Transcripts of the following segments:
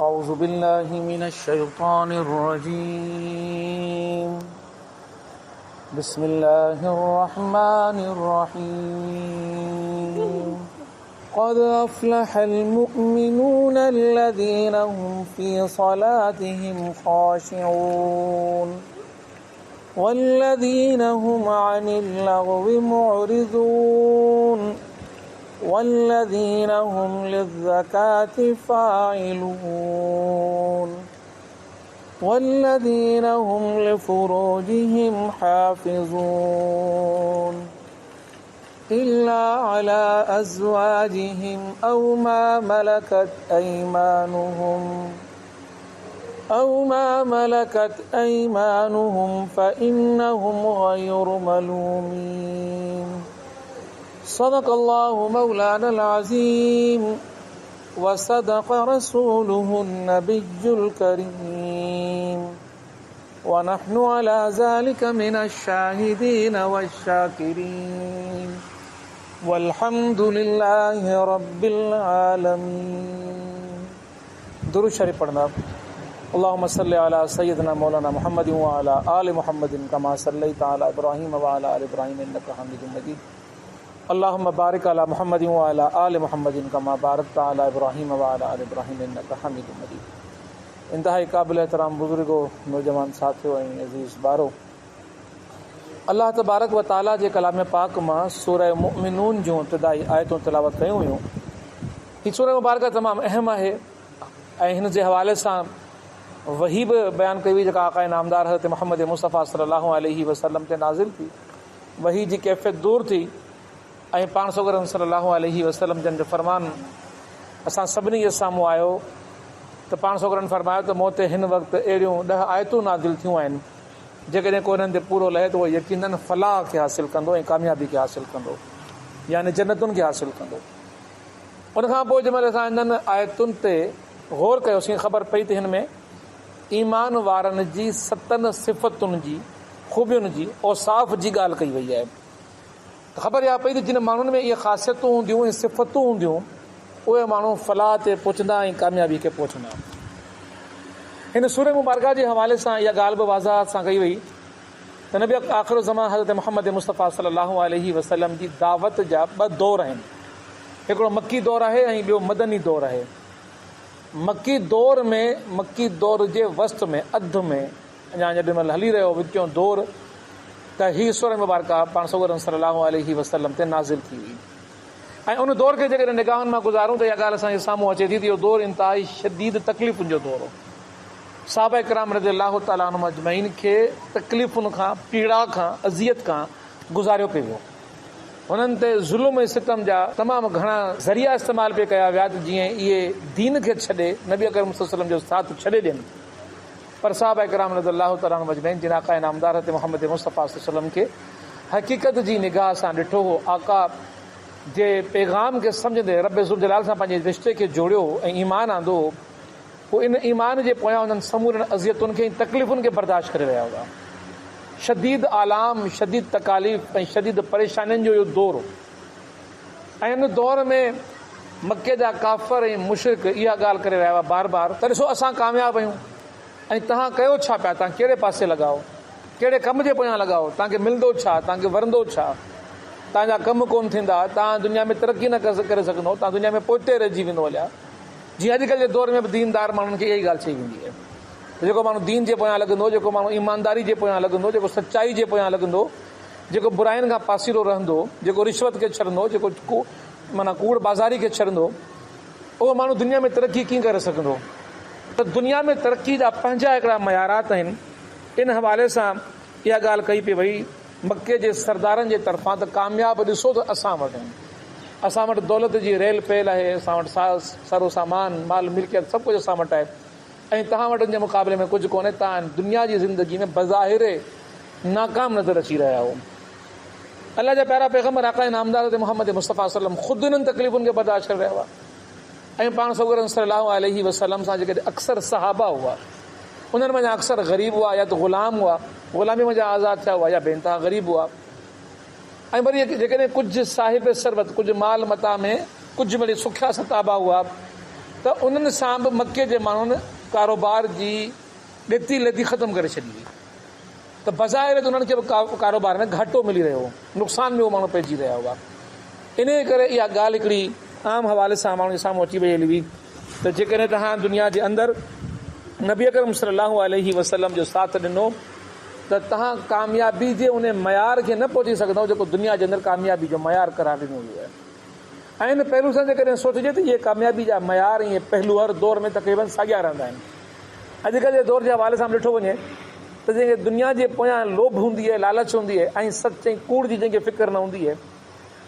औज़ु बिल्लाहि मिनश शैतानिर रजीम। बिस्मिल्लाहिर रहमानिर रहीम। क़द अफ़्लहल मुअ्मिनून अल्लज़ीना हुम फ़ी सलातिहिम ख़ाशिऊन वल्लज़ीना हुम अनिल लग़्वी मुअरिज़ून वल्लज़ीना हुम लिज़्ज़काति फ़ाइलून वल्लज़ीना हुम लिफ़ुरूजिहिम हाफ़िज़ून इल्ला अला अज़वाजिहिम औ मा मलकत ऐमानुहुम फ़इन्नहुम ग़ैरु मलूमीन। सदक़ल्लाहु मौलानल अज़ीम व सदक़ रसूलुहुन नबियुल करीम व नहनु अला ज़ालिका मिनश शाहिदीन वश्शाकिरीन वल्हम्दुलिल्लाहि रब्बिल आलमीन। दुरूद शरीफ पढ़ना। अल्लाहुम्मा सल्लि अला सय्यिदिना मौलाना मुहम्मदिन व अला आलि मुहम्मदिन कमा सल्लैता अला इब्राहीम व अला आलि इब्राहीम इन्नका हमीदुम मजीद। अल्लाहुम्मा बारिक अला मुहम्मदिन व अला आलि मुहम्मदिन कमा बारकता अला इब्राहीम व अला आलि इब्राहीम इन्नका हमीदुम मजीद। इंतहाई क़ाबिल एहतराम बुज़ुर्गो, नौजवान साथियो ऐं अज़ीज़ ॿारो, अल्लाह तबारक व ताला जे कलाम पाक मां सूरह मुमिनून जूं इब्तिदाई आयतूं तिलावत कयूं हुयूं। हीअ सूरह मुबारक तमामु अहम आहे ऐं हिन जे हवाले सां वही बि बयानु कई हुई जेका आक़ाए नामदार हज़रत मुहम्मद मुस्तफ़ा सल्लल्लाहु अलैहि वसल्लम ते नाज़िल थी। वही जी कैफ़ियत दूर थी ऐं पाण सॻोरम सल्लल्लाहु अलैहि वसल्लम जन जो फ़रमान असां सभिनी जे साम्हूं आयो त पाण सॻोरनि फ़रमायो त मूं ते हिन वक़्तु अहिड़ियूं 10 आयतूं नाज़िल थियूं आहिनि जेकॾहिं को हिननि ते पूरो लहे त उहो यकीनन फलाह खे हासिलु कंदो ऐं कामयाबी खे हासिलु कंदो, यानी जन्नतुनि खे हासिलु कंदो। उनखां पोइ जंहिंमहिल असां हिननि आयतुनि ते गौर कयोसीं, ख़बर पई त हिन में ईमान वारनि जी 7 सिफ़तुनि जी, ख़ूबियुनि जी, औसाफ़ जी ॻाल्हि कई वई आहे। ख़बर इहा पई त जिन माण्हुनि में इहे ख़ासियतूं हूंदियूं, इहे सिफ़तूं हूंदियूं, उहे माण्हू फलाह ते पहुचंदा ऐं कामयाबी खे पहुचंदा। हिन सूरह मुबारका जे हवाले सां इहा ॻाल्हि बि वाज़ाहत सां कई वई त नबी आख़िर ज़मान हज़रत मुहम्मद मुस्तफ़ा सल्लल्लाहु अलैहि वसल्लम जी दावत जा 2 दौर आहिनि। हिकिड़ो मक्की दौर आहे ऐं ॿियो मदनी दौर आहे। मक्की दौर जे वस्त में, अध में, अञा जेॾी महिल हली रहियो विचों दौर, त हीअ सूरह मुबारका पाण सॻोरम सल्लल्लाहु अलैहि वसल्लम ते नाज़िल थी हुई। ऐं उन दौर खे जेकॾहिं निगाहनि मां गुज़ारूं त इहा ॻाल्हि असांजे साम्हूं अचे थी त इहो दौर इंतिहाई शदीद तकलीफ़ुनि जो दौर हो। सहाबा किराम रज़ियल्लाहु तआला अन्हुम अजमईन खे तकलीफ़ुनि खां, पीड़ा खां, अज़ियत खां गुज़ारियो पियो वियो। हुननि ते ज़ुल्म ऐं सितम जा तमामु घणा ज़रिया इस्तेमाल पे कया विया त जीअं इहे दीन खे छॾे, नबी अकरम सल्लल्लाहु अलैहि वसल्लम जो साथ छॾे ॾियनि। पर सहाबा किराम रज़ियल्लाहु तआला अन्हुम अजमईन जिन आक़ा नामदार हज़रत मुहम्मद मुस्तफ़ा सल्लल्लाहु अलैहि वसल्लम खे हक़ीक़त जी निगाह सां ॾिठो हो, आका जे पैगाम खे सम्झंदे रब ज़ुल जलाल सां पंहिंजे रिश्ते खे जोड़ियो ऐं ईमान आंदो, पोइ इन ईमान जे पोयां हुननि समूरनि अज़ियतुनि खे, तकलीफ़ुनि खे बर्दाश्त करे रहिया हुआ। शदीद आलाम, शदीद तकालीफ़ ऐं शदीद परेशानियुनि जो इहो दौर हो। ऐं हिन दौर में मके जा काफ़र ऐं मुशरिक इहा ॻाल्हि करे रहिया हुआ बार बार त ॾिसो असां कामयाबु आहियूं ऐं तव्हां कयो छा पिया, तव्हां कहिड़े पासे लॻाओ, कहिड़े कम जे पोयां लॻाओ, तव्हांखे मिलंदो छा, तव्हांखे वरंदो छा, तव्हांजा कम कोन थींदा, तव्हां दुनिया में तरक़ी न करे सघंदो, तव्हां दुनिया में पोइते रहिजी वेंदो हलिया। जीअं अॼुकल्ह जे दौर में बि दीनदार माण्हुनि खे इहा ई ॻाल्हि चई वेंदी आहे। जेको माण्हू दीन जे पोयां लॻंदो, जेको माण्हू ईमानदारी जे पोयां लॻंदो, जेको सचाई जे पोयां लॻंदो, जेको बुराइनि खां पासीरो रहंदो, जेको रिश्वत खे छॾंदो, जेको माना कूड़ बाज़ारी खे छॾंदो, उहो माण्हू दुनिया में तरक़ी कीअं करे सघंदो। त दुनिया में तरक़ी जा पंहिंजा हिकिड़ा मयारात आहिनि। इन हवाले सां इहा ॻाल्हि कई पई वई मके जे सरदारनि जे तरफ़ां त कामयाबु ॾिसो त असां वटि आहिनि, असां वटि दौलत जी रेल पेल आहे, असां वटि सारो सामान, माल मिल्कियत सभु कुझु असां वटि आहे ऐं तव्हां वटि जे मुक़ाबले में कुझु कोन्हे। तव्हां दुनिया जी ज़िंदगी में बज़ाहिर नाकाम नज़र अची रहिया हो। अल्लाह जा प्यारा पैगम्बर आक़ा नामदार मुहम्मद मुस्तफ़ा सल्लम ख़ुदि इन्हनि तकलीफ़ुनि खे बर्दाश्त करे रहिया हुआ। ऐं पाण सॻोरम सल्लल्लाहु अलैहि वसल्लम सां जेके अक्सर सहाबा हुआ, उन्हनि में अक्सर ग़रीब हुआ या त ग़ुलाम हुआ, ग़ुलामी में आज़ादु थिया हुआ या बेनतहा ग़रीब हुआ। ऐं वरी जेकॾहिं कुझु साहिब सरबत, कुझु माल मता में कुझु वरी सुखिया सताबा हुआ, त उन्हनि सां बि मके जे माण्हुनि कारोबार जी ॾेती लेती ख़तमु करे छॾी हुई। त बज़ाहिर त उन्हनि खे बि कारोबार में घाटो मिली रहियो हो, नुक़सान में उहो माण्हू पइजी रहिया हुआ। इन करे इहा ॻाल्हि हिकिड़ी आम हवाले सां माण्हुनि जे साम्हूं अची वई हली हुई त जेकॾहिं तव्हां दुनिया जे अंदरि नबी अकरम सल्लल्लाहु अलैहि वसल्लम जो साथ ॾिनो त तव्हां कामयाबी जे उन मयार खे न पहुची सघंदव जेको दुनिया जे अंदरि कामयाबी जो मयार करार ॾिनो वियो आहे। ऐं इन पहलू सां जेकॾहिं सोचिजे त इहे कामयाबी जा मयार इहे पहलू हर दौर में तक़रीबन साॻिया रहंदा आहिनि। अॼुकल्ह जे दौर जे हवाले सां ॾिठो वञे त जंहिंखे दुनिया जे पोयां लोभ हूंदी आहे, लालच हूंदी आहे ऐं सच ऐं कूड़ जी जंहिंखे फ़िक्र न हूंदी आहे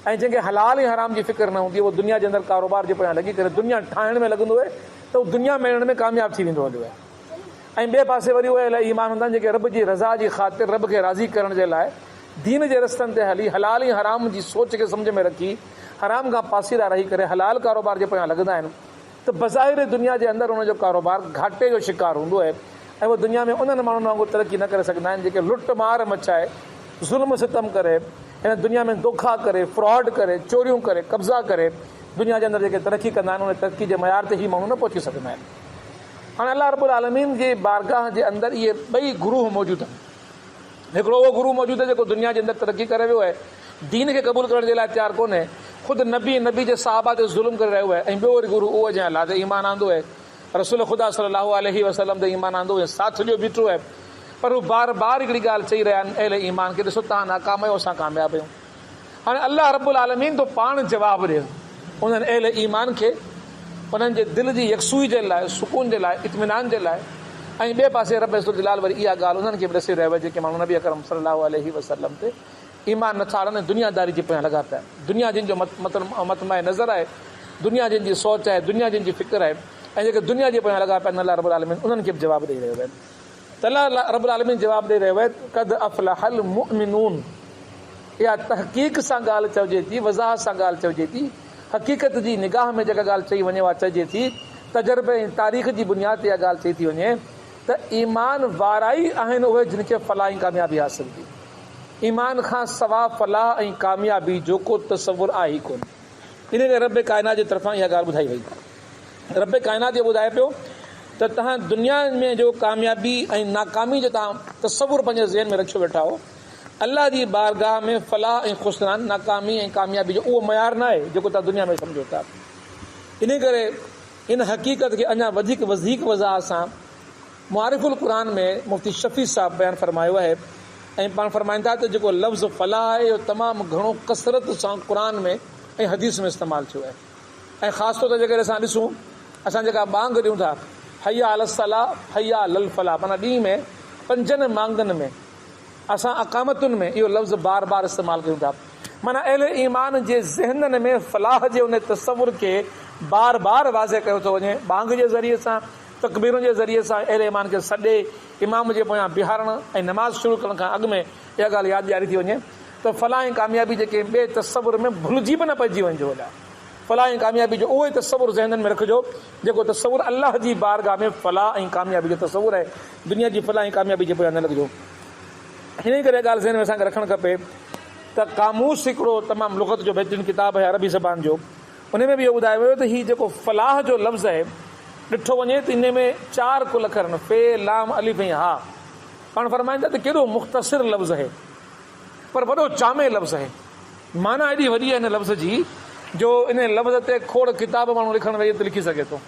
ऐं जंहिंखे हलाल ऐं हराम जी फ़िक्र न हूंदी आहे, उहो दुनिया जे अंदरि कारोबार जे पोयां लॻी करे दुनिया ठाहिण में लॻंदो आहे त उहो दुनिया मेड़ण में कामयाबु थी वेंदो हलियो आहे। ऐं ॿिए पासे वरी उहे अलाए ईमान हूंदा आहिनि जेके रब जी रज़ा जी ख़ातिर रब खे राज़ी करण जे लाइ दीन जे रस्तनि ते हली हलाल ऐं हराम जी सोच खे सम्झ में रखी हराम खां पासीरा रही करे हलाल कारोबार जे पोयां लॻंदा आहिनि त बज़ाहिर दुनिया जे अंदरि हुनजो कारोबार घाटे जो शिकार हूंदो आहे ऐं उहो दुनिया में उन्हनि माण्हुनि वांगुरु तरक़ी न करे सघंदा आहिनि जेके लुट मार मचाए ज़ुल्म सितम करे हिन दुनिया में धोखा करे फ्रॉड करे चोरियूं करे कब्ज़ा करे दुनिया जे अंदरि जेके तरक़ी कंदा आहिनि उन तरक़ी जे मयार ते ई माण्हू न पहुची सघंदा आहिनि। हाणे अल्लाह रब्बुल आलमीन जे बारगाह जे अंदरि इहे ॿई गुरूह मौजूदु आहिनि। हिकिड़ो उहो गुरू मौजूदु आहे जेको दुनिया जे अंदरि तरक़ी करे वियो आहे, दीन खे क़बूल करण जे लाइ तयारु कोन्हे, ख़ुदि नबी जे साहबा ते ज़ुल्म करे रहियो आहे। ऐं ॿियो वरी गुरू उहो जंहिं अलाह ते ईमान आंदो आहे, रसूल ख़ुदा सल्लल्लाहु अलैहि वसल्लम ते ईमान आंदो आहे, साथ ॾियो बीठो आहे, पर हू बार बार हिकिड़ी ॻाल्हि चई रहिया आहिनि अहले ईमान खे ॾिसो तव्हां नाकाम आहियो, असां कामयाबु आहियूं। हाणे अल्लाह रब्बुल आलमीन तो पाण जवाबु ॾिए उन्हनि अहले ईमान खे उन्हनि जे दिलि जी यकसूई जे लाइ, सुकून जे लाइ, इत्मीनान जे लाइ। ऐं ॿिए पासे रब इज़्ज़त जलाल वरी इहा ॻाल्हि उन्हनि खे बि ॾिसी रहियो आहे जेके माण्हू नबी अकरम सल्लल्लाहु अलैहि वसल्लम ते ईमान नथा आणनि, दुनियादारी जे पोयां लॻा पिया, दुनिया जिन जो मतमाए नज़र आहे, दुनिया जिन जी सोच आहे, दुनिया जिन जी फ़िक्र आहे ऐं जेके दुनिया जे पोयां लॻा पिया आहिनि, अल्लाह रब्बुल आलमीन उन्हनि खे बि जवाबु ॾेई रहियो आहे। त अल्लाह रब्बुल आलमीन जवाबु ॾेई रहियो आहे क़द अफ़लहल मुअमिनून। इहा तहक़ीक़ सां ॻाल्हि चइजे थी, वज़ाहत सां ॻाल्हि चइजे थी, हक़ीक़त जी निगाह में जेका ॻाल्हि चई वञे उहा चइजे थी, तजुर्बे ऐं तारीख़ जी बुनियाद ते इहा ॻाल्हि चई थी वञे त ईमान वारा ई आहिनि उहे जिन खे फलाह ऐं कामयाबी हासिल थी। ईमान खां सवाइ फलाह ऐं कामयाबी जो को तसवुर आहे ई कोन। इन करे रब काइनात जे तरफ़ां इहा ॻाल्हि ॿुधाई वई। रब काइनात इहो ॿुधाए पियो त तव्हां दुनिया में जो कामयाबी ऐं नाकामी जो तव्हां तसवुर पंहिंजे ज़हन में रखियो वेठा हो, अल्लाह जी बारगाह में फलाह ऐं ख़ुसरान, नाकामी ऐं कामयाबी जो उहो मयार न आहे जेको तव्हां दुनिया में सम्झो था। इन करे इन हक़ीक़त खे अञा वधीक वज़ाहत सां मुआरिफ़ुल क़ुरान में मुफ़्ती शफ़ी साहब बयानु फरमायो आहे ऐं पाण फरमाइनि था त जेको लफ़्ज़ फलाह आहे इहो तमामु घणो कसरत सां क़ुरान में ऐं हदीस में इस्तेमालु थियो आहे। ऐं ख़ासि तौर ते जेकॾहिं असां ॾिसूं, असां जेका बांग ॾियूं था हया अल सलाह हया अल फलाह, माना ॾींहं में 5 मांगनि में असां अकामतुनि में इहो लफ़्ज़ बार बार इस्तेमालु कयूं था। माना अहले ईमान जे ज़हननि में फलाह जे उन तसवुर खे बार बार वाज़े कयो थो वञे, बांग जे ज़रिए सां, तकबीरुनि जे ज़रिए सां अहले ईमान खे सॾे इमाम जे पोयां बीहारणु ऐं नमाज़ शुरू करण खां अॻु में इहा ॻाल्हि यादि ॾियारी थी वञे त फलाह ऐं कामयाबी जेके ॿिए तसवुर में भुलिजी बि न पइजी वञिजो। वॾा फलाह ऐं कामयाबी जो उहो ई तसवुर ज़हननि में रखिजो जेको तसवुर अल्लाह जी बारगाह में फलाह ऐं कामयाबी जो तसवुर आहे, दुनिया जी फलाह ऐं कामयाबी जे पोयां न लॻिजो। हिन करे ॻाल्हि ज़हन में असांखे रखणु खपे त कामूस हिकिड़ो तमामु लुग़त जो बहितरीनु किताबु आहे अरबी ज़बान जो, उन में बि इहो ॿुधायो वियो त हीउ जेको फलाह जो लफ़्ज़ आहे ॾिठो वञे त इन में 4 कुल अखर आहिनि, फे लाम अलिफ ऐं हा। पाण फरमाइनि था त केॾो मुख़्तसिर लफ़्ज़ आहे पर वॾो जामे लफ़्ज़ आहे, माना एॾी वॾी आहे हिन लफ़्ज़ जी जो इन लफ़्ज़ ते खोड़ किताब माण्हू लिखणु वेही त लिखी सघे थो।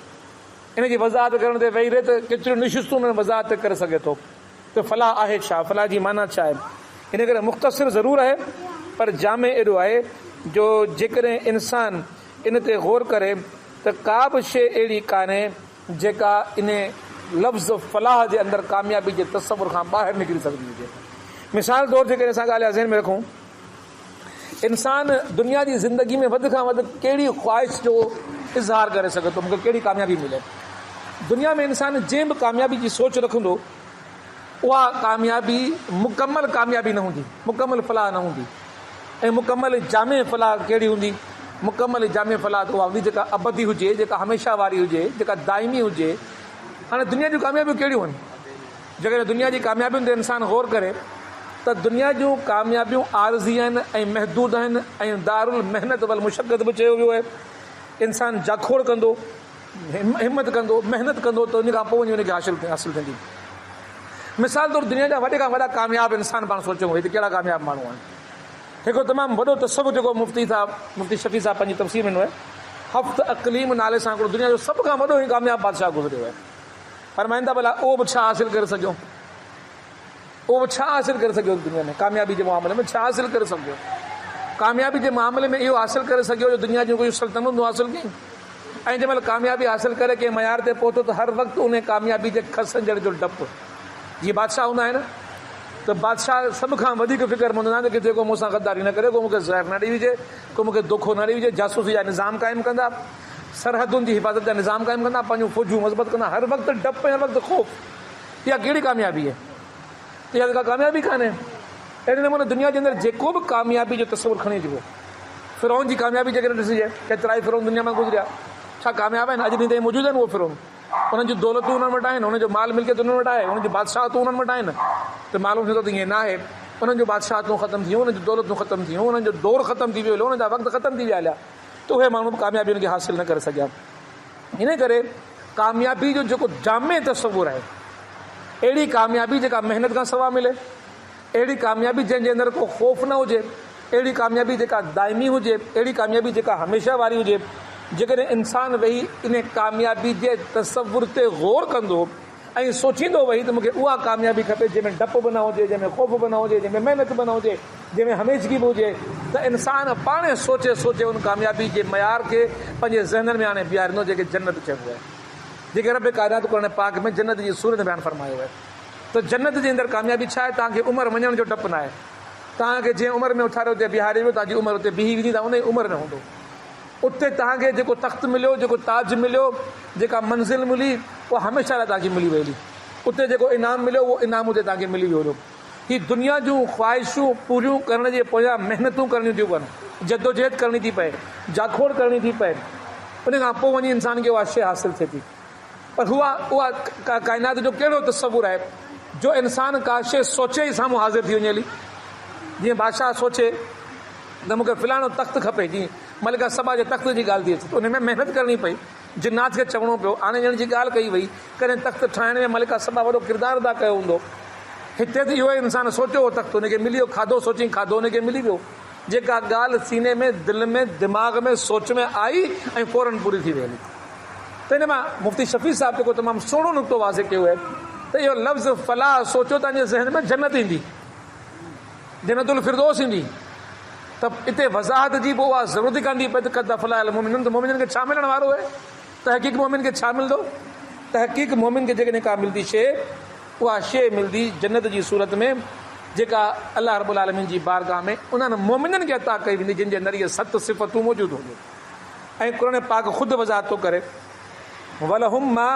इन जी वज़ाहत करण ते वेही रहे त केतिरियूं निशिस्तूं हुन वज़ाहत करे सघे थो त फलाह आहे छा, फलाह जी माना छा आहे। इन करे मुख़्तसिर ज़रूरु आहे पर जामे एॾो आहे जो जेकॾहिं इंसान इन ते गौर करे त का बि शइ अहिड़ी कान्हे जेका इन लफ़्ज़ फलाह जे अंदरि कामयाबी जे तसवुर खां ॿाहिरि निकिरी सघंदी हुजे। मिसाल तौर ते असां ॻाल्हि ज़हन में रखूं, इंसान दुनिया जी ज़िंदगी में वधि खां वधि कहिड़ी ख़्वाहिश जो इज़हार करे सघे थो, मूंखे कहिड़ी कामयाबी मिले। दुनिया में इंसान जंहिं बि कामयाबी जी सोच रखंदो उहा कामयाबी मुकमल कामयाबी न हूंदी, मुकमल फलाह न हूंदी। ऐं मुकमल जामे फलाह कहिड़ी हूंदी, मुकमल जामे फलाह त उहा हूंदी जेका अबदी हुजे, जेका हमेशह वारी हुजे, जेका दाइमी हुजे। हाणे दुनिया जूं कामयाबियूं कहिड़ियूं आहिनि? जेकॾहिं दुनिया जी कामयाबियुनि ते इंसान गौर करे त दुनिया जूं कामयाबियूं आरज़ी आहिनि ऐं महदूद आहिनि ऐं दारुल महिनत वल मुशक़त बि चयो वियो आहे। इंसान जाखोड़ कंदो, हिम्मत कंदो, मेहनत कंदो त उन खां पोइ वञी उनखे हासिल थींदी। मिसाल तौरु दुनिया जा वॾे खां वॾा कामयाबु इंसान पाण सोचूं हिते कहिड़ा कामयाबु माण्हू आहिनि। हिकिड़ो तमामु वॾो तसवुर जेको मुफ्ती शफ़ी साहब पंहिंजी तफ़सीर में आहे, हफ़्त अक़लीम नाले सां हिकिड़ो दुनिया जो सभ खां वॾो ई कामयाबु बादशाह गुज़रियो आहे। फरमाईंदा भला उहो बि छा हासिल करे सघियो, उहो बि छा हासिल करे सघियो दुनिया में कामयाबी जे मामले में छा हासिल करे सघियो। कामयाबी जे मामले में इहो हासिल करे सघियो जो दुनिया जूं कोई सल्तनतूं हासिल कयूं, ऐं जंहिं महिल कामयाबी हासिल करे कंहिं मयार ते पहुतो त हर वक़्तु उन कामयाबी जे खसंजण जो डपु। जीअं बादशाह हूंदा आहिनि त बादशाह सभ खां वधीक फ़िक्रमंद हूंदा आहिनि कि जेको मूंसां गद्दारी न करे, को मूंखे ज़हर न ॾेई विझे, को मूंखे दोखो न ॾेई विझे। जासूसी जा निज़ाम क़ाइमु कंदा, सरहदुनि जी हिफ़ाज़त जा निज़ाम क़ाइमु कंदा, पंहिंजूं फ़ौजूं मज़बूत कंदा, हर वक़्तु डपु ऐं हर वक़्तु ख़ौफ़। इहा कहिड़ी कामयाबी आहे? इहा का कामयाबी कान्हे। अहिड़े नमूने दुनिया जे अंदरि जेको बि कामयाबी जो तसवुरु खणी अचिबो, फ़िरौन जी कामयाबी जेकॾहिं ॾिसिजे, केतिरा ई फ़िरौन दुनिया मां गुज़रिया, छा कामयाबु आहिनि? अॼु ॾींहं ताईं मौजूदु आहिनि उहे फ़िरौन। उन्हनि जूं दौलतूं उन्हनि वटि आहिनि, उन्हनि जो माल मिल्कियत उन्हनि वटि आहे, उन्हनि जी बादशाहतूं उन्हनि वटि आहिनि। त मालूम थिए थो त ईअं न आहे। उन्हनि जूं बादशाहतूं ख़तमु थियूं, उन्हनि जूं दौलतूं ख़तमु थियूं, उन्हनि जो दौरु ख़तमु थी वियो, उन्हनि जा वक़्तु ख़तमु थी विया हलिया, त उहे माण्हू कामयाबी उनखे हासिल न करे सघिया। इन करे कामयाबी जो जेको जामे तसवुरु आहे, अहिड़ी कामयाबी जेका महिनत खां सवाइ मिले, अहिड़ी कामयाबी जंहिंजे अंदरि को ख़ौफ़ न हुजे, अहिड़ी कामयाबी जेका दाइमी हुजे, अहिड़ी कामयाबी जेका हमेशह वारी हुजे। जेकॾहिं इंसानु वेही इन कामयाबी जे तसवुर ते गौर कंदो ऐं सोचींदो वेही त मूंखे उहा कामयाबी खपे जंहिंमें डपु बि न हुजे, जंहिंमें ख़ौफ़ बि न हुजे, जंहिंमें महिनत बि न हुजे, जंहिंमें हमेशगी बि हुजे, त इंसानु पाण सोचे सोचे उन कामयाबी जे मयार खे पंहिंजे ज़हननि में हाणे बीहारींदो, जेके जन्नत चइबो आहे, जेके रब काइनात क़ुरान पाक में जन्नत जी सूरत बयानु फरमायो आहे। त जन्नत जे अंदरि कामयाबी छा आहे? तव्हांखे उमिरि वञण जो डपु न आहे। तव्हांखे जंहिं उमिरि में उथारियो हुते बीहारे वियो, तव्हांजी उमिरि उते बीही विझी, उन जी उमिरि न हूंदो। उते तव्हांखे जेको तख़्त मिलियो, जेको ताज मिलियो, जेका मंज़िल मिली, उहा हमेशह लाइ तव्हांखे मिली वेंदी। उते जेको इनाम मिलियो, उहो इनाम उते तव्हांखे मिली वियो। हीअ दुनिया जूं ख़्वाहिशूं पूरियूं करण जे पोयां महिनतूं करणियूं थियूं पवनि, जदोजहद करणी थी पए, जाखोड़ करणी थी पए, उन खां पोइ वञी इंसान खे उहा शइ हासिल थिए थी। पर उहा काइनात जो कहिड़ो तसवुरु आहे जो इंसानु का शइ सोचे ई साम्हूं हाज़िर थी वञे हली। जीअं बादशाह सोचे त मूंखे फलाणो तख़्तु खपे, जीअं मलिका सबा जे तख़्त जी ॻाल्हि थी अचे, त उन में महिनत करणी पई, जिन्नात खे चवणो पियो, आणे ॼण जी ॻाल्हि कई वई, कॾहिं तख़्त ठाहिण में मलिका सबा वॾो किरदारु अदा कयो हूंदो। हिते त इहो इंसानु सोचियो हो तख़्तु, हुनखे मिली वियो, खाधो सोची खाधो हुनखे मिली वियो। जेका ॻाल्हि सीने में, दिलि में, दिमाग़ में, सोच में आई ऐं फौरन पूरी थी वई हली। त हिन मां मुफ्ती शफ़ी साहब जेको तमामु सुहिणो नुक़्तो वाज़े कयो आहे त इहो लफ़्ज़ फलाह सोचो तव्हांजे ज़हन में जन्नत ईंदी, जन्नतुल फिरदौस ईंदी, त हिते वज़ाहत जी पोइ उहा ज़रूरत ई कान थी पए त क़द अफ़लह अल मुमिनून। त मोमिननि खे छा मिलण वारो आहे? तहक़ीक़ मोमिन खे छा मिलंदो? तहक़ीक़ मोमिन खे जेकॾहिं का मिलंदी शइ, उहा शइ मिलंदी जन्नत जी सूरत में, जेका अलाह रब्बुल आलमीन जी बारगाह में उन्हनि मोमिननि खे अता कई वेंदी, जिन जे अंदरि इहे 7 सिफ़तूं मौजूदु हूंदियूं। ऐं क़ुरान पाक ख़ुदि वज़ाहत थो करे, वलहुम मा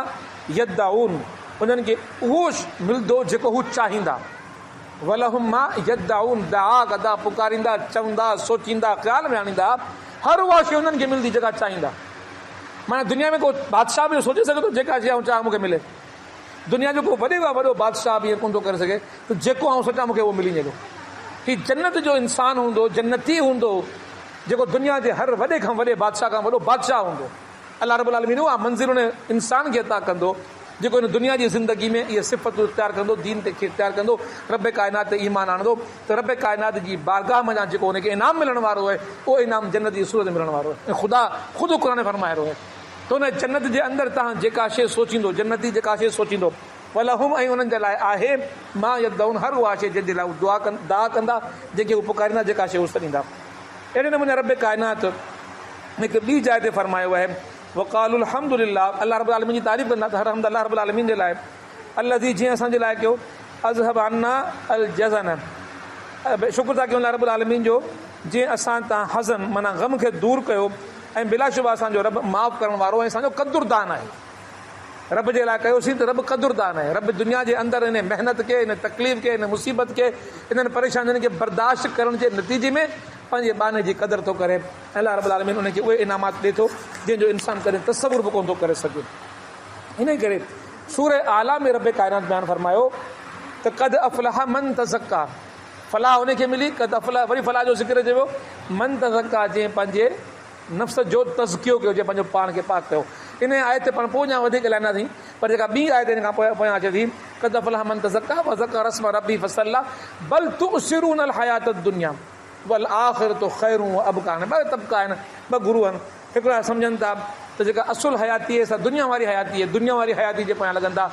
यद्दाऊन, उन्हनि खे उहो मिलंदो जेको हू चाहींदा। वलहुम मा यद्दाऊन, दआ कंदा, पुकारींदा, चवंदा, सोचींदा, ख़्याल में आणींदा, हर उहा शइ उन्हनि खे मिलंदी जेका चाहींदा। माना दुनिया में को बादशाह बि सोचे सघे थो जेका शइ आऊं चाह मूंखे मिले। दुनिया जो को वॾे खां वॾो बादशाह बि ईअं कोन थो करे सघे त जेको आऊं सोचां मूंखे उहो मिली वेंदो। हीउ जन्नत जो इंसानु हूंदो, जन्नती हूंदो, जेको दुनिया जे हर वॾे खां वॾे बादशाह खां वॾो बादशाह हूंदो। अलाह रब्बुल आलमीन उहा मंज़िल उन इंसान खे अता कंदो जेको इन दुनिया जी ज़िंदगी में इहे सिफ़तूं इख़्तियार कंदो, दीन ते इख़्तियार कंदो, रब काइनात ते ईमान आणंदो, त रब काइनात जी बारगाह में जेको हुनखे इनाम मिलण वारो आहे, उहो इनाम जन्नत जी सूरत में मिलण वारो आहे। ऐं ख़ुदा ख़ुदि क़ुरान फरमाए रहियो आहे त हुन जन्नत जे अंदरि तव्हां जेका शइ सोचींदो, जन्नती जेका शइ सोचींदो, वलहुम, ऐं उन्हनि जे लाइ आहे मां यद्दाऊन, हर उहा शइ जंहिंजे लाइ दुआ कंदा, जंहिंखे उहे पुकारींदा, जेका शइ उहो छॾींदा। अहिड़े नमूने रब काइनात हिकु ॿी जाइ ते फरमायो आहे, वक़ालुल हम्दुलिल्लाह, अलाह रब्बुल आलमीन जी तारीफ़ कंदा त हर हम्द अलाह रब्बुल आलमीन जे लाइ, अल्लज़ी, जीअं असांजे लाइ कयो, अज़हब अन्ना अल जज़न, शुक्र था कयूं अलाह रब्बुल आलमीन जो, जीअं असां तां हज़न माना ग़म खे दूरि कयो, ऐं बिलाशुबा असांजो रब माफ़ करण वारो ऐं असांजो क़दुरदान आहे। रब जे लाइ कयोसीं त रब क़दुरदान आहे। रब दुनिया जे अंदरि इन महिनत खे, इन तकलीफ़ खे, इन मुसीबत खे, इन्हनि परेशानियुनि खे बर्दाश्त करण जे नतीजे में पंहिंजे बाने जी क़दुरु थो करे। अलाह रब्बुल आलमीन उनखे उहे इनामात ॾिए थो जंहिंजो इंसानु कॾहिं तसवुर बि कोन थो करे सघे। इन करे सूरह आला में रब काइनात बयानु फरमायो त क़द अफ़लह मन तज़क्का, फलाह उनखे मिली, क़द अफ़लह, वरी फलाह जो ज़िक्र चइबो, मन तज़क्का, जंहिं पंहिंजे नफ़्स जो तज़कियो कयो, जंहिं पंहिंजो पाण खे पाक कयो। इन आयत ते पाण पोइ अञा वधीक ॻाल्हाईंदासीं, पर जेका ॿी आयत हिन खां पोयां अचे थी, क़द अफ़लह मन तज़क्का व ज़करा रस्म रब्बी फसल्ला बल तुसिरून अल हयात दुनिया वल आखिरतु खैरुन व अबका। ॿ तबका आहिनि, ॿ गुरू आहिनि। हिकिड़ा सम्झनि था त जेका असुल हयाती आहे सा दुनिया वारी हयाती आहे, दुनिया वारी हयाती जे पोयां लॻनि था,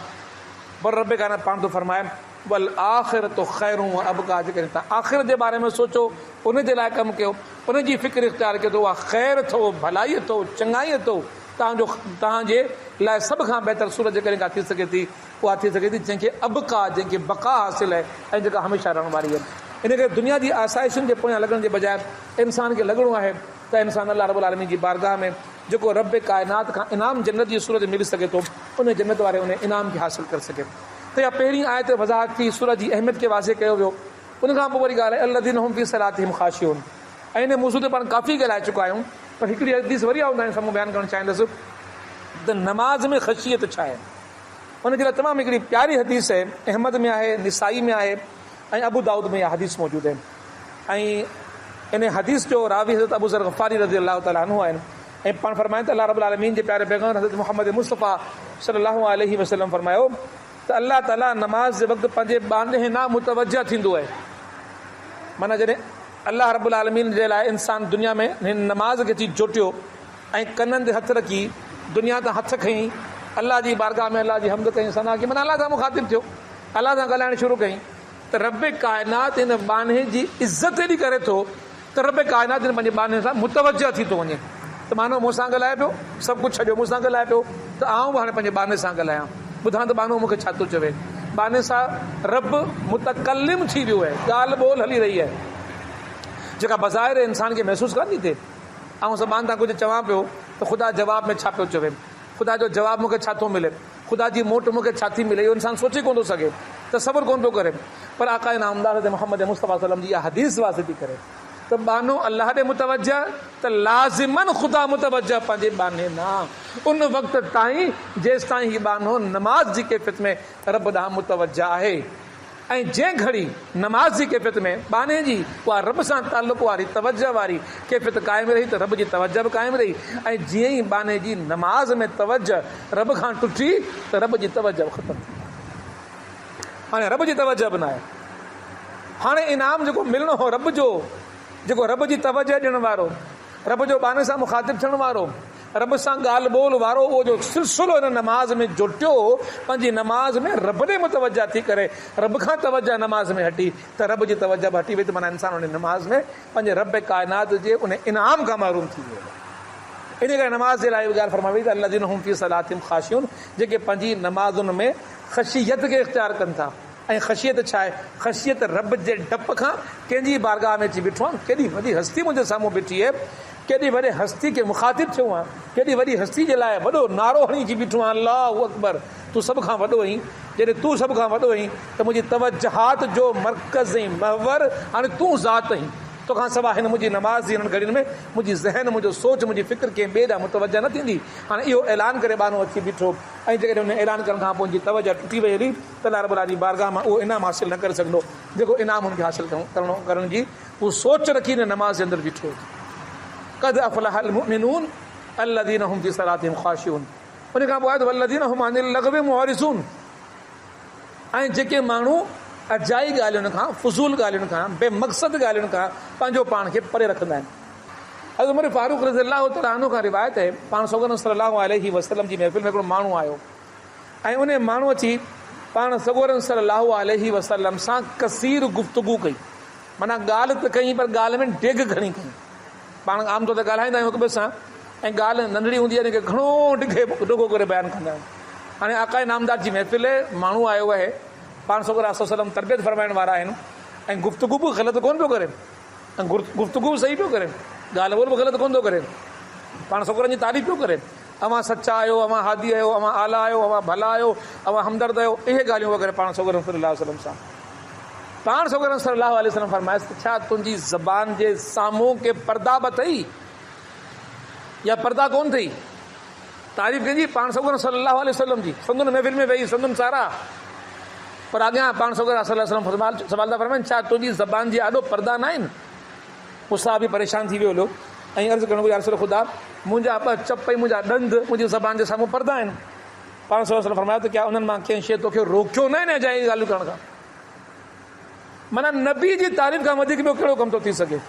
पर रब काइनात पाण थो फरमाए वल आखिरतु खैरुन व अबका। जेकॾहिं तव्हां आख़िरत जे बारे में सोचो, उन जे लाइ कमु कयो, उन जी फ़िक्र इख़्तियार कयो, त उहा ख़ैर अथव, भलाई अथव, चङाई अथव, तव्हांजे लाइ सभ खां बहितर सूरत जेकॾहिं का थी सघे थी, उहा थी सघे थी जंहिंखे अबका, जंहिंखे बका हासिल आहे ऐं जेका हमेशह रहण वारी आहे। इन करे दुनिया जी आसाइशुनि जे पोयां लॻण जे बजाए इंसान खे लॻणो आहे त इंसान अल्लाह रब्बुल आलमीन जी बारगाह में जेको रब काइनात खां इनाम जन्नत जी सूरत मिली सघे थो, उन जन्नत वारे उन इनाम खे हासिल करे सघे। त इहा पहिरीं आयत वज़ाहत थी, सूरत जी अहमियत खे वाज़े कयो वियो। उन खां पोइ वरी ॻाल्हि आहे अल्लज़ीना हुम फ़ी सलातिहिम ख़ाशिऊन। ऐं इन मौज़ू ते पाण काफ़ी ॻाल्हाए चुका आहियूं, पर हिकिड़ी हदीस वरी आऊं साम्हूं बयानु करणु चाहींदुसि त नमाज़ में ख़शियत छा आहे। उनजे लाइ तमामु हिकिड़ी प्यारी हदीस आहे, अहमद में आहे, निसाई में आहे ऐं अबू दाऊद में इहा हदीस मौजूदु आहे। ऐं इन हदीस जो रावी हज़रत अबू ज़र ग़फ़ारी रज़ी अल्लाह ताला अन्हु आहिनि। ऐं पाण फरमाइनि त अल्लाह रब्बुल आलमीन जे प्यारे पैग़म्बर हज़रत मुहम्मद मुस्तफ़ा सल्लल्लाहु अलैहि वसल्लम फरमायो त अल्लाह ताला नमाज़ जे वक़्तु पंहिंजे बाने ना मुतवज्जा थींदो आहे। माना जॾहिं अल्लाह रब्बुल आलमीन जे लाइ इंसान दुनिया में हिन नमाज़ खे अची जोटियो ऐं कननि ते हथु रखी दुनिया तां हथु खईं, अल्लाह जी बारगाह में अल्लाह जी हमद कई, सना कई, माना अल्लाह सां मुखातिब थियो, अल्लाह सां ॻाल्हाइणु शुरू कई, त रब काइनात हिन बाने जी इज़त एॾी करे थो त रब काइनात हिन पंहिंजे बाने सां मुतवज्जा थी थो वञे। त मानो मूंसां ॻाल्हाए पियो, सभु कुझु छॾियो, मूंसां ॻाल्हाए पियो, त आऊं बि हाणे पंहिंजे बाने सां ॻाल्हायां, ॿुधां त बानो मूंखे छा थो चवे। बाने सां रब मुतकल्लिम थी वियो आहे, ॻाल्हि ॿोल हली रही आहे, जेका बज़ाहिर इंसान खे महसूसु कान थी थिए। ऐं ज़बान तां कुझु चवां पियो त ख़ुदा जवाब में छा पियो चवे, ख़ुदा जो जवाब मूंखे छा थो मिले, ख़ुदा जी मोट मूंखे छा थी मिले, इहो इंसान सोचे कोन थो सघे, तसवुर कोन थो करे। पर आका नामदार मोहम्मद मुस्तफ़ा सल्लम जी इहा हदीस वाज़े थी करे त बानो अल्लाह ॾे मुतवज्जा, त लाज़िमन ख़ुदा मुतवज्जा पंहिंजे बाने ना, उन वक़्त ताईं जेसि ताईं हीउ बानो नमाज़ जी कैफ़ियत में रब ॾांहुं मुतवज्जा आहे। ऐं जंहिं घड़ी नमाज़ जी कैफ़ियत में बाने जी उहा रब सां ताल्लुक़ वारी तवज्जा वारी कैफ़ियत क़ाइमु रही, त रब जी तवज्जा बि क़ाइमु रही। ऐं जीअं ई बाने जी नमाज़ में तवज्जा रब खां टुटी, त रब जी तवज्जा बि ख़तमु थी। हाणे रब जी तवज्जा बि न आहे। हाणे इनाम जेको मिलणो हो रब जो, जेको रब जी तवज्जा ॾियण वारो, रब जो बाने सां मुखातिब थियण वारो, रब सां ॻाल्हि ॿोल वारो, उहो जो सिलसिलो हिन नमाज़ में जुटियो, पंहिंजी नमाज़ में रब ॾे मुतवज्जा थी करे रब खां तवज्जा नमाज़ में हटी, त रब जी तवज्जा बि हटी वई, त माना इंसान उन नमाज़ में पंहिंजे रब काइनात जे उन इनाम खां महरूम थी वियो। इन करे नमाज़ जे लाइ इहा ॻाल्हि फरमाई त अल्लज़ीना हुम फ़ी सलातिहिम ख़ाशिऊन, जेके पंहिंजी नमाज़ुनि में ख़शियत खे इख़्तियार कनि था। ऐं ख़शियत छा आहे? ख़शियत रब जे डप खां कंहिंजी बारगाह में अची बीठो आहे, केॾी वॾी हस्ती मुंहिंजे साम्हूं बीठी आहे, केॾी वॾी हस्ती खे मुखातिब थियो आहे, केॾी वॾी हस्ती जे लाइ वॾो नारो हणी अची बीठो आहे, अल्लाहु अकबर, तूं सभ खां वॾो आहीं। जॾहिं तूं सभ खां वॾो आहीं त मुंहिंजी तवज्जहात जो मर्कज़ ऐं महवर हाणे तूं ज़ात आहीं। तोखां सवाइ हिन मुंहिंजी नमाज़ जी हिननि घड़ियुनि में मुंहिंजी ज़हन, मुंहिंजो सोच, मुंहिंजी फ़िक्र कंहिं ॿिए ॾांहुं मुतवज्जा न थींदी। हाणे इहो ऐलान करे बानो अची बीठो, ऐं जेकॾहिं हुन ऐलान करण खां पोइ मुंहिंजी तवज्जा टुटी वई हली, त अल्लाह रब्बुल आलमीन जी बारगाह मां उहो इनाम हासिल न करे सघंदो, जेको इनाम हुनखे हासिल करण जी उहो सोच रखी हिन नमाज़ जे अंदरि बीठो। क़द अफ़लहल मुमिनून अल्लज़ीना हुम फ़ी सलातिहिम ख़ाशिऊन। उन खां पोइ वल्लज़ीना हुम अनिल लग़वी मुअरिज़ून। ऐं जेके माण्हू अजाई ॻाल्हियुनि खां, फुज़ूल ॻाल्हियुनि खां, बेमक़सद ॻाल्हियुनि खां पंहिंजो पाण खे परे रखंदा आहिनि। हज़रत उमर फारूक रज़ी अल्लाह तआला अन्हु खां रिवायत आहे, पाण सौगंद सल्लल्लाहु अलैहि वसल्लम जी महफ़िल में हिकिड़ो माण्हू आयो, ऐं उन माण्हू अची पाण सगोरन सल्लल्लाहु अलैहि वसल्लम सां कसीर गुफ़्तगू कई। माना ॻाल्हि त कई, पर ॻाल्हि में डेग घणी कई। पाण आमतौर ते ॻाल्हाईंदा आहियूं हिक ॿिए सां, ऐं ॻाल्हि नंढड़ी हूंदी आहे, घणो डिघो करे बयानु कंदा आहियूं। हाणे आका नामदार जी महफ़िल माण्हू आयो आहे, पाण सगोर सल्लम तरबियत फरमाइण वारा आहिनि, ऐं गुफ़्तगू बि ग़लति कोन पियो करे, ऐं गुफ़्तगू बि सही पियो करे, ॻाल्हि ॿोल बि ग़लति कोन थो करे, पाण सगोरनि जी तारीफ़ पियो करे। अवां सचा आहियो, अवां हादी आहियो, अवां आला आहियो, अवां भला आहियो, अवां हमदर्द आहियो, इहे ॻाल्हियूं वग़ैरह पाण सगोरनि सल्लल्लाहु अलैहि वसल्लम सां। पाण सगोरनि सल्लल्लाहु अलैहि वसल्लम फरमाइस त छा तुंहिंजी ज़बान जे साम्हूं के पर्दा बि अथई या पर्दा कोन अथई? तारीफ़ कंहिंजी? पाण सगोरनि सल्लल्लाहु अलैहि वसल्लम जी। संदुनि महफ़िल में वेही, संदुनि सारा, पर अॻियां पाण सगोरनि सल्लल्लाहु अलैहि वसल्लम सवाल था फरमाइनि, छा तुंहिंजी ज़बान जे आॾो पर्दा न आहिनि? मुसा बि परेशान थी वियो हलो, ऐं अर्ज़ु करणु यार रसूल ख़ुदा मुंहिंजा ॿ चप ऐं मुंहिंजा ॾंद मुंहिंजी ज़बान जे साम्हूं पर्दा आहिनि। पाण सल्लल्लाहु अलैहि वसल्लम फरमायो त क्या उन्हनि मां कंहिं शइ तोखे रोकियो न आहिनि अजाई ॻाल्हियूं करण खां? माना नबी जी तारीफ़ खां वधीक ॿियो कहिड़ो कमु थो थी सघे?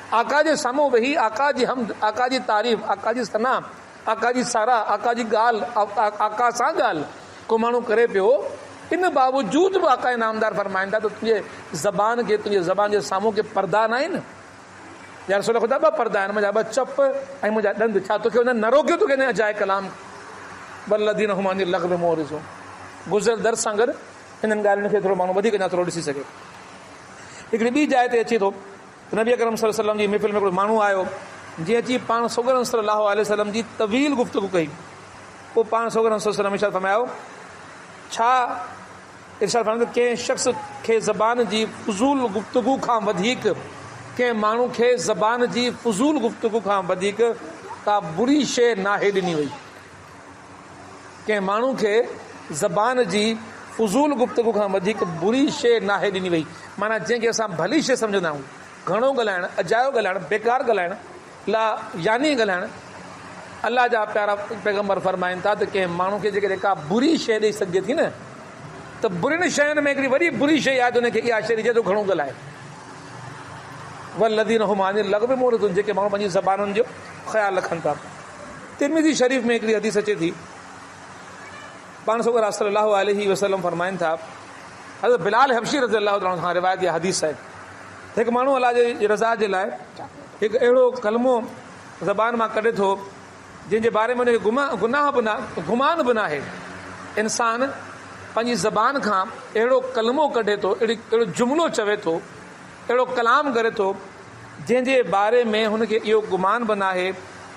आका जे साम्हूं वेही आका जी हमद, आका जी तारीफ़, आका जी सना, आका जी साराह, आका जी ॻाल्हि, आका सां ॻाल्हि को माण्हू करे पियो, इन बावजूद बि आका इनामदार फरमाइनि था त तुंहिंजे ज़बान खे, तुंहिंजे ज़बान जे साम्हूं के पर्दा न आहिनि। या रसूल ख़ुदा ॿ पर्दा आहिनि, मुंहिंजा ॿ चप ऐं मुंहिंजा ॾंद। छा तोखे हुन न रोकियो तोखे हिन अजाए कलाम बल्लदीन हुम अनिल लग़्व मुअरिज़ून? गुज़िरियल दर्स सां गॾु हिननि ॻाल्हियुनि खे थोरो माण्हू वधीक अञा थोरो ॾिसी सघे। हिकिड़ी ॿी जाइ ते अचे थो त नबी अकरम सल्लल्लाहु अलैहि वसल्लम जी महफ़िल में हिकिड़ो माण्हू आयो, जीअं अची पाण सोगरम सल्लल्लाहु अलैहि वसल्लम जी तवील गुफ़्तगू कई। पोइ पाण सोगरम सल्लल्लाहु अलैहि वसल्लम इरशाद फरमायो, छा इरशाद फरमायो त कंहिं शख़्स खे ज़बान जी फज़ूल गुफ़्तगू खां वधीक, कंहिं माण्हू खे ज़बान जी फज़ूल गुफ़्तगू खां वधीक का बुरी शइ नाहे ॾिनी वई। कंहिं माण्हू खे ज़बान जी फज़ूल गुफ़्तगू खां वधीक बुरी शइ नाहे ॾिनी वई। माना जंहिंखे असां भली शइ सम्झंदा आहियूं, घणो ॻाल्हाइणु, अजायो ॻाल्हाइणु, बेकार ॻाल्हाइणु, ला यानी ॻाल्हाइणु, अलाह जा प्यारा पैगम्बर फरमाइनि था त कंहिं माण्हू खे जेकॾहिं का बुरी शइ ॾेई सघिजे थी न, त बुरियुनि शयुनि में हिकिड़ी वॾी बुरी शइ आहे त हुनखे इहा शइ ॾिजे थो घणो ॻाल्हाए। वल्लज़ीन हुम अनिल लग़्व मुअरिज़ून, जेके माण्हू पंहिंजी ज़बानुनि जो ख़्यालु रखनि था। तिरमिज़ी शरीफ़ में हिकिड़ी हदीस अचे थी, पाण सल्लल्लाहु अलैहि वसल्लम फरमाइनि था, हज़रत बिलाल हबशी रज़ियल्लाहु अन्हु खां रिवायत या हदीस आहे, हिकु माण्हू अलाह जे रज़ा जे लाइ हिकु अहिड़ो कलमो ज़बान मां कढे थो जंहिंजे बारे में हुनखे गुमान बि न आहे। इंसान पंहिंजी ज़बान खां अहिड़ो कलमो कढे थो, अहिड़ो जुमिलो चवे थो, अहिड़ो कलाम करे थो जंहिंजे बारे में हुनखे इहो गुमान बि न आहे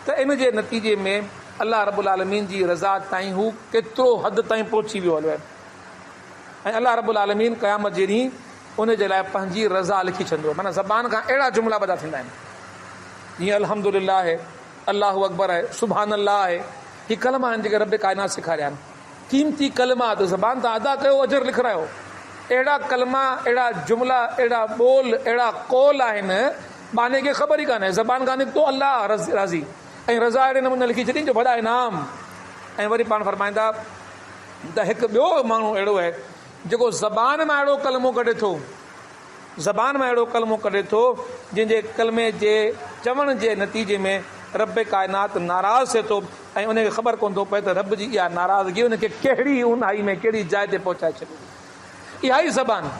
त इन जे नतीजे में अल्लाह रब्बुल आलमीन जी रज़ा ताईं हू केतिरो हद ताईं पहुची वियो हलो आहे। ऐं अल्लाह रब्बुल आलमीन क़यामत जे ॾींहुं उन जे लाइ पंहिंजी रज़ा लिखी छॾींदो। माना ज़बान खां अहिड़ा जुमिला पैदा थींदा आहिनि जीअं अल्हम्दुलिल्लाह आहे, अल्लाहु अकबर आहे, सुभान अल्लाह आहे। ही कलमा आहिनि जेके रब काइनात सेखारिया आहिनि, क़ीमती कलमा। त ज़बान तां अदा कयो, अजर लिखायो। अहिड़ा कलमा, अहिड़ा जुमिला, अहिड़ा ॿोल, अहिड़ा कौल आहिनि बाने खे ख़बर ई कान्हे। ज़बान कान निकितो अल्लाह राज़ी ऐं रज़ा अहिड़े नमूने लिखी छॾी जो वॾा इनाम। ऐं वरी पाण फरमाईंदा त हिकु ॿियो माण्हू अहिड़ो आहे जेको ज़बान मां अहिड़ो कलमो कढे थो, ज़बान मां अहिड़ो कलमो कढे थो जंहिंजे कलमे जे चवण जे नतीजे में रब काइनात नाराज़ थिए थो ऐं उनखे ख़बर कोन थो पए त रब जी इहा नाराज़गी उनखे कहिड़ी ऊंधाई में, कहिड़ी जाइ ते पहुचाए छॾे। इहा ई ज़बान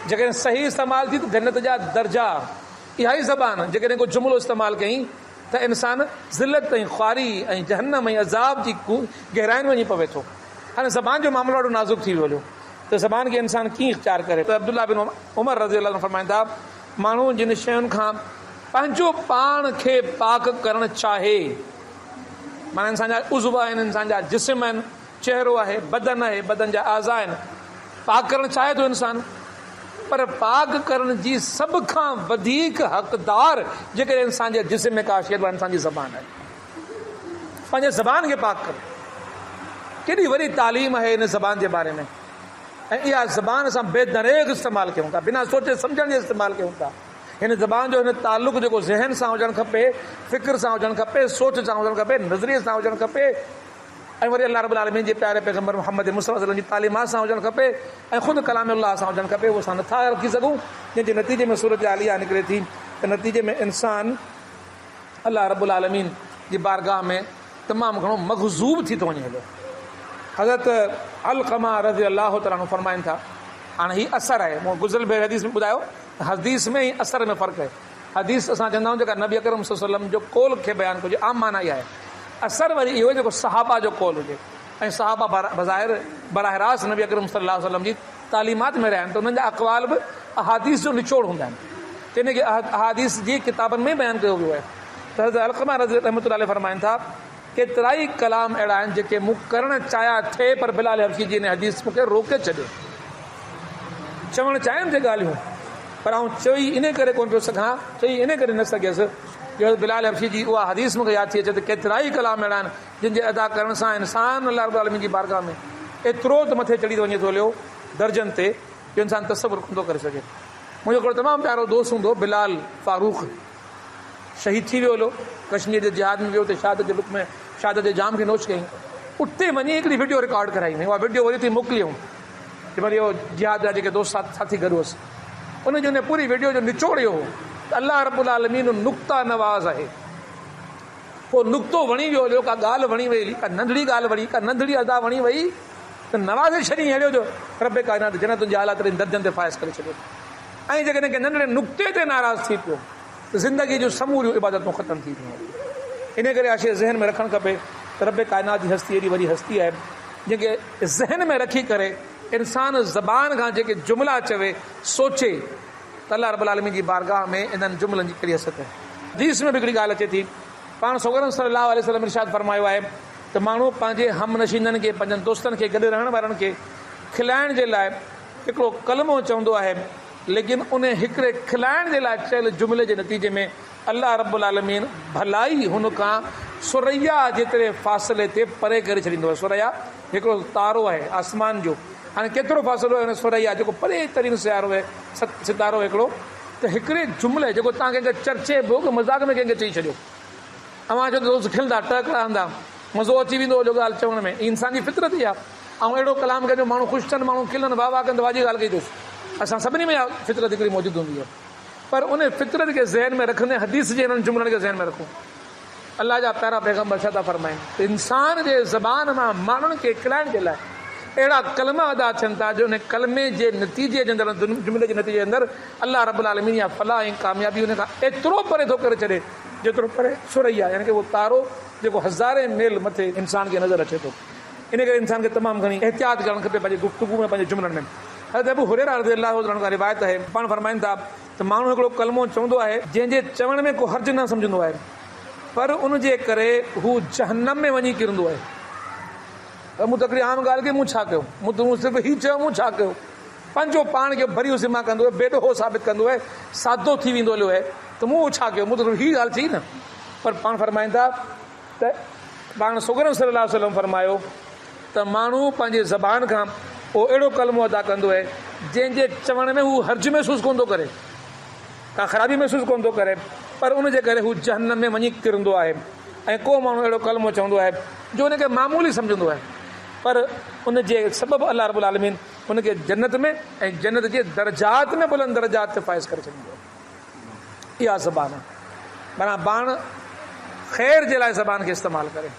जेकॾहिं सही इस्तेमालु थी त जन्नत जा दर्जा, इहा ई ज़बान जेकॾहिं को जुमिलो इस्तेमालु कयईं त इंसान ज़िलत ऐं ख़्वारी ऐं जहन्नम ऐं अज़ाब जी गहराइनि वञी पवे थो। हाणे ज़बान जो मामिलो ॾाढो नाज़ुक थी वियो हुयो त ज़बान खे इंसान कीअं इख़्तियार करे। त अब्दुल्ला बिन उमर रज़ियल्लाहु अन्हु फरमाईंदा, माण्हू जिन शयुनि खां पंहिंजो पाण खे पाक करणु चाहे, माना इंसान जा उज़्व आहिनि, इंसान जा जिस्म आहिनि, चहिरो आहे, बदन आहे, बदन जा आज़ा आहिनि, पाक करणु चाहे थो इंसान, पर पाक करण जी सभ खां वधीक हक़दार जेकॾहिं इंसान जे जिस्म में का शइ आहे इंसान जी ज़बान आहे। पंहिंजे ज़बान खे पाक कर, केॾी वॾी तालीम आहे हिन ज़बान जे बारे में। ऐं इहा ज़बान असां बेदरेग इस्तेमालु कयूं था, बिना सोचे सम्झण जे इस्तेमालु कयूं था। हिन ज़बान जो हिन तालुक़ जेको ज़हन सां हुजणु खपे, फ़िक्र सां हुजणु खपे, सोच सां हुजणु खपे, नज़रिये सां हुजणु खपे, ऐं वरी अल्लाह रब्बुल आलमीन जे प्यारे पैगम्बर मुहम्मद मुस्तफ़ा सल्लल्लाहु अलैहि वसल्लम जी तालीमात सां हुजणु खपे ऐं ख़ुदि कलामुल्लाह सां हुजणु खपे। उहो असां नथा रखी सघूं, जंहिंजे नतीजे में सूरत आलिया निकिरे थी त नतीजे में इंसान अल्लाह रब्बुल आलमीन जी बारगाह में तमामु घणो मग़ज़ूब थी थो वञे। हलो हज़रत अलक़मा रज़ियल्लाहु तआला अन्हु फरमाइनि था, हाणे हीउ असरु आहे, मूं गुज़िरियल भेरे हदीस में ॿुधायो, हदीस में ऐं असर में फ़र्क़ु आहे। हदीस असां चवंदा आहियूं जेका नबी अकरम सल्लल्लाहु अलैहि वसल्लम जो कौल खे बयानु कजे, आम माना इहा आहे। असर वरी इहो जेको सहाबा जो कौल हुजे, ऐं सहाबा बज़ाहिर बराह रास्त नबी अकरम सल्लल्लाहु अलैहि वसल्लम जी तालीमात में रहिया आहिनि, त उन्हनि जा अक़वाल बि अहादीस जो निचोड़ हूंदा आहिनि, त इनखे अहादीस जी किताबनि में बयानु कयो वियो आहे। त हज़रत अलक़मा रहमतुल्लाह अलैहि फरमाइनि था, केतिरा ई कलाम अहिड़ा आहिनि जेके मूं करणु चाहिया थे, पर बिलाल हबशी जी हिन हदीस मूंखे रोके छॾियो। चवणु चाहियुमि जे ॻाल्हियूं, पर आउं चई इन करे कोन पियो सघां, चई इन करे न सघियसि जो बिलाल हबशी जी उहा हदीस मूंखे यादि थी अचे त केतिरा ई कलाम अहिड़ा आहिनि जिनजे अदा करण सां इंसान अल्लाह रब्बुल आलमीन जी बारगाह में एतिरो त मथे चढ़ी थो वञे थो हलियो दर्जनि ते जो इंसान तसवुर कोन थो करे सघे। मुंहिंजो हिकिड़ो तमामु प्यारो दोस्त हूंदो बिलाल फारूक, शहीद थी वियो हुयो, कश्मीर जे जिहाद में वियो, हुते शहादत जे रुख में शहादत जे जाम खे नोश कयईं। उते वञी हिकिड़ी वीडियो रिकॉर्ड कराई हुई, उहा वीडियो वरी थी मोकिलियूं कि वरी इहो जिहाद जा जेके दोस्त साथी गॾु हुअसि, उनजी उन पूरी वीडियो जो निचोड़ इहो हो त अल्लाह रब्बुल आलमीन नुक़्ता नवाज़ आहे। पोइ नुक़्तो वणी वियो हुयो, का ॻाल्हि वणी वई, का नंढड़ी ॻाल्हि वणी, का नंढड़ी अदा वणी वई त नवाज़े छॾी अहिड़ो जो रब काइनात जन तुंहिंजे हालात दर्जनि ते फाइज़ करे छॾियो। ऐं जेकॾहिं कंहिं नंढड़े नुक़्ते ते नाराज़ थी पियो त ज़िंदगी जूं समूरियूं इबादतूं ख़तमु थी पियूं। इन करे आशे ज़हन में रखणु खपे त रब काइनात जी हस्ती एॾी वॾी हस्ती आहे जेके ज़हन में रखी करे इंसान ज़बान खां जेके जुमिला चवे सोचे त अल्लाह रब्बुल आलमीन जी बारगाह में इन्हनि जुमिलनि जी कहिड़ी हसरत आहे। हदीस में बि हिकिड़ी ॻाल्हि अचे थी, पाण सगोरम सल्लल्लाहु अलैहि वसल्लम इरशाद फरमायो आहे त माण्हू पंहिंजे हमनशीननि खे, पंहिंजनि दोस्तनि खे, गॾु रहण वारनि खे खिलाइण जे लाइ हिकिड़ो कलमो चवंदो आहे, लेकिन उन हिकिड़े खिलाइण जे लाइ चयल जुमिले जे नतीजे में अल्लाह रब्बुल आलमीन भलाई हुन खां सुरैया जेतिरे फ़ासिले ते परे करे छॾींदो आहे। सुरैया हिकिड़ो तारो आहे आसमान जो, हाणे केतिरो फ़ासिलो आहे हुन सुरैया जेको परे तरीन सितारो आहे, सितारो हिकिड़ो, त हिकिड़े जुमिले जेको तव्हां कंहिंखे चर्चे बोग मज़ाक में कंहिंखे चई छॾियो, अवां जो दोस्त खिलंदा टक रहंदा, मज़ो अची वेंदो हुयो ॻाल्हि चवण में, इंसान जी फितरत ई आहे। ऐं अहिड़ो कलाम कंदो माण्हू ख़ुशि थियनि, माण्हू खिलनि, वाह वाह कंदो, वाजी ॻाल्हि कई अथसि। असां सभिनी में फितरत हिकिड़ी मौजूदु हूंदी आहे, पर उन फितरत खे ज़हन में रखंदे हदीस जे हिननि जुमिलनि खे ज़हन में रखूं। अल्लाह जा प्यारा पैगम्बर छा था फरमाइनि त इंसान जे ज़बान मां माण्हुनि खे खिलाइण जे लाइ अहिड़ा कलमा अदा थियनि था जो उन कलमे जे नतीजे जे अंदरि, जुमिले जे नतीजे जे अंदरि अल्लाह रब्बुल आलमीन या फलाह ऐं कामयाबी उन खां एतिरो परे थो करे छॾे जेतिरो परे सुरैया, यानी कि उहो तारो जेको हज़ारे मेल मथे इंसान खे नज़र अचे थो। इन करे इंसान खे तमामु घणी एहतियात करणु खपे पंहिंजी गुफ़्तगू में, पंहिंजे जुमिलनि में। हज़रत अबू हुरैरा रज़ियल्लाहु अन्हु खां रिवायत आहे, पाण फरमाइनि था त माण्हू हिकिड़ो कलमो चवंदो आहे जंहिंजे चवण में को हर्ज न सम्झंदो आहे, पर उन जे करे हू जहन्नम में वञी किरंदो आहे। मूं त हिकिड़ी आम ॻाल्हि खे मूं छा कयो, मूं सिर्फ़ु हीउ चयो, मूं छा कयो, पंहिंजो पाण खे भरियो सिमा कंदो आहे, बेॾो हो साबित कंदो आहे, सादो थी वेंदो हलियो आहे त मूं छा कयो, मूं त हीअ ॻाल्हि चई न। पर पाण फरमाइनि था त पाण सगोरम सल्लल्लाहु अलैहि वसल्लम फरमायो त माण्हू पंहिंजे ज़बान खां पोइ अहिड़ो कलमो अदा कंदो आहे जंहिंजे चवण में हू हर्ज महसूसु कोन थो करे, का ख़राबी महसूसु कोन थो करे, पर उनजे करे हू जहन्नम में वञी किरंदो आहे। ऐं को माण्हू अहिड़ो कलमो चवंदो आहे जो उनखे मामूली सम्झंदो आहे, पर उनजे सबबु अल्लाह रब्बुल आलमीन उनखे जन्नत में ऐं जन्नत जे दर्जात में बुलंद दर्जात ते फाइज़ करे छॾींदो आहे। इहा ज़बान आहे, माना पाण ख़ैर जे लाइ ज़बान खे इस्तेमालु करे,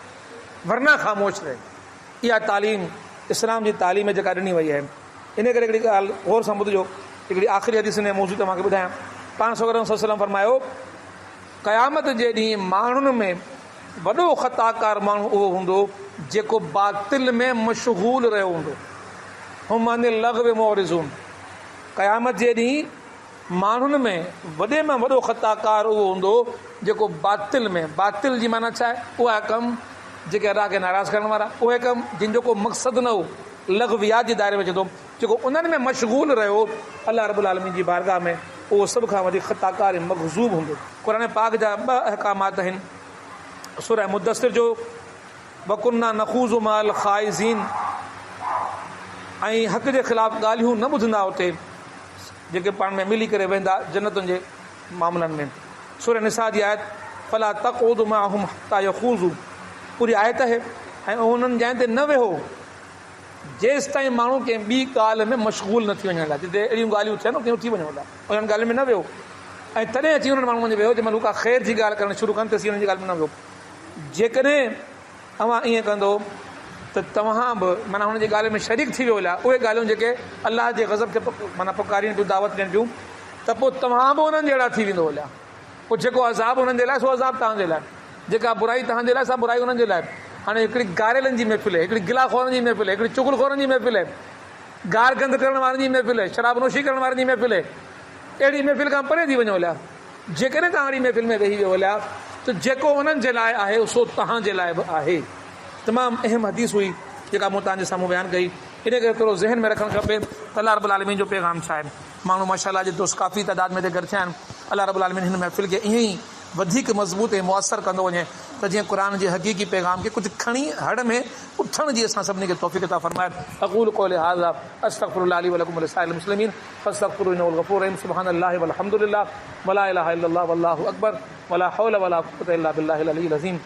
वरना ख़ामोश रहे। इहा तालीम इस्लाम जी तालीम जेका ॾिनी वई आहे। इन करे हिकिड़ी ॻाल्हि गौर सां ॿुधिजो, हिकिड़ी आख़िरी हदीस में मौजूदु तव्हांखे ॿुधायां। पाण सगोरम सल्लल्लाहु अलैहि वसल्लम फरमायो क़यामत जे ॾींहुं माण्हुनि में वॾो ख़ताकार माण्हू उहो हूंदो जेको बातिल में मशगूल रहियो हूंदो। हुम अनिल लग़्व मुअरिज़ून। क़यामत जे ॾींहुं माण्हुनि में वॾे में वॾो ख़ताकार उहो हूंदो जेको बातिल में, बातिल जी माना छा आहे, उहा कमु जेके अल्लाह खे नाराज़ करण वारा, उहे कमु जिन जो को मक़सदु न हो, लग़वियात जे दायरे में अचे थो, जेको उन्हनि में मशगूल रहियो अल्लाह रब्बुल आलमीन जी बारगाह में, उहो सभ खां वधीक ख़ताकार ऐं मग़ज़ूब हूंदो। क़ुरान पाक जा 2 अहकामात आहिनि। सूरह मुद्दसिर जो वकुन्ना नख़ूज़ु मअल ख़ाइज़ीन, ऐं हक़ जे ख़िलाफ़ ॻाल्हियूं न ॿुधंदा हुते जेके पाण में मिली करे वेंदा जन्नतुनि जे मामलनि में। सूरह निसा जी आयत फला तक़उदु मअहुम हत्ता यख़ूज़ू, पूरी आयत आहे। ऐं उन्हनि जंहिं ते न वेहो जेसि ताईं माण्हू कंहिं ॿी ॻाल्हि में मशगूल न थी वञण लाइ, जिते अहिड़ियूं ॻाल्हियूं थियनि कंहिं थी वञण लाइ उन्हनि ॻाल्हियुनि में न वेहो। ऐं तॾहिं अची उन्हनि माण्हुनि में वेहो जंहिंमहिल हू का ख़ैर जी ॻाल्हि करणु शुरू कनि त उन्हनि जी ॻाल्हि में न वेहो। जेकॾहिं तव्हां ईअं कंदो त तव्हां बि माना हुनजी ॻाल्हि में शरीक थी वियो हलिया, उहे ॻाल्हियूं जेके अलाह जे ग़ज़ब खे माना पुकारीनि थियूं, दावत ॾियनि थियूं, त पोइ तव्हां बि उन्हनि जहिड़ा थी वेंदो हलिया। पोइ जेको अज़ाब हुननि जे लाइ सो अज़ाब तव्हांजे लाइ, जेका बुराई तव्हांजे लाइ सा बुराई हुननि जे लाइ। हाणे हिकिड़ी गारेलनि जी महफ़िल आहे, हिकिड़ी गिलाखोरनि जी महफ़िल आहे, हिकिड़ी चुगलखोरनि जी महफ़िल आहे, गार गंद करण वारनि जी महफ़िल आहे, शराब नोशी करण वारनि जी महफ़िल आहे। अहिड़ी महफ़िल खां परे थी वञो हलिया। जेकॾहिं तव्हां अहिड़ी महफ़िल में वेही वियो हलिया त जेको उन्हनि जे लाइ आहे सो तव्हांजे लाइ बि आहे। तमामु अहम हदीस हुई जेका मूं तव्हांजे साम्हूं बयानु कई। इन करे थोरो ज़हन में रखणु खपे त अल्लाह रब्बुल आलमीन जो पैगाम छा आहे। माण्हू माशाअल्लाह जे दोस्त काफ़ी तइदाद में गॾु थिया आहिनि। अल्लाह रब्बुल आलमीन हिन महफ़िल खे ईअं ई वधीक मज़बूत ऐं मुअसर कंदो वञे। त जीअं क़ुरान जे हक़ीक़ी पैगाम खे कुझु खणी हड़ में उथण जी असां सभिनी खे तौफ़ीक़ अता फ़रमाए। अक़ूल क़ौली हाज़ा अस्तग़फ़िरुल्लाह ली व लकुम व लिसाइरिल मुस्लिमीन फ़स्तग़फ़िरूहु इन्नहु हुवल गफ़ूरुर रहीम। सुब्हानल्लाहि वल्हम्दुलिल्लाह वला इलाहा इल्लल्लाह वल्लाहु अकबर वला हौला वला क़ुव्वता इल्ला बिल्लाहिल अलिय्यिल अज़ीम।